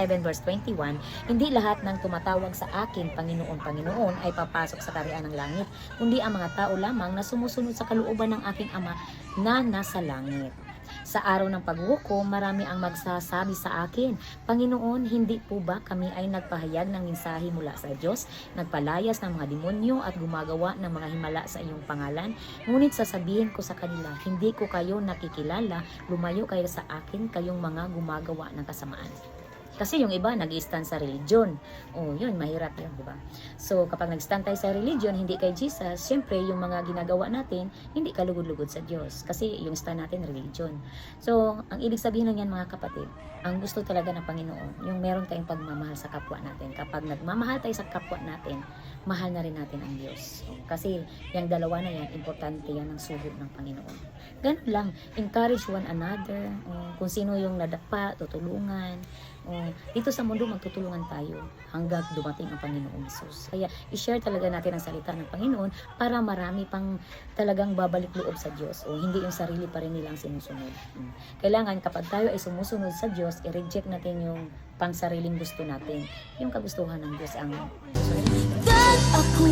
7 verse 21, hindi lahat ng tumatawag sa akin, Panginoon, Panginoon, ay papasok sa kaharian ng langit, kundi ang mga tao lamang na sumusunod sa kalooban ng aking Ama na nasa langit. Sa araw ng paghuhukom, marami ang magsasabi sa akin, Panginoon, hindi po ba kami ay nagpahayag ng mensahe mula sa Diyos, nagpalayas ng mga demonyo at gumagawa ng mga himala sa iyong pangalan? Ngunit sasabihin ko sa kanila, hindi ko kayo nakikilala, lumayo kayo sa akin, kayong mga gumagawa ng kasamaan. Kasi yung iba nag-stand sa religion. Oh, yun, mahirap yun, di ba? So, kapag nag-stand tayo sa religion, hindi kay Jesus, syempre, yung mga ginagawa natin, hindi kalugod-lugod sa Diyos. Kasi yung stand natin, religion. So, ang ibig sabihin lang yan, mga kapatid, ang gusto talaga ng Panginoon, yung meron tayong pagmamahal sa kapwa natin. Kapag nagmamahal tayo sa kapwa natin, mahal na rin natin ang Diyos. Kasi, yung dalawa na yan, importante yan ang sugod ng Panginoon. Ganun lang, encourage one another. Kung sino yung nadapa, tutulungan. Dito sa mundo magtutulungan tayo hanggang dumating ang Panginoong Hesus. Kaya i-share talaga natin ang salita ng Panginoon para marami pang talagang babalik loob sa Diyos o hindi yung sarili pa rin nilang sinusunod. Kailangan kapag tayo ay sumusunod sa Diyos, i-reject natin yung pangsariling gusto natin. Yung kagustuhan ng Diyos ang gusto natin. Ako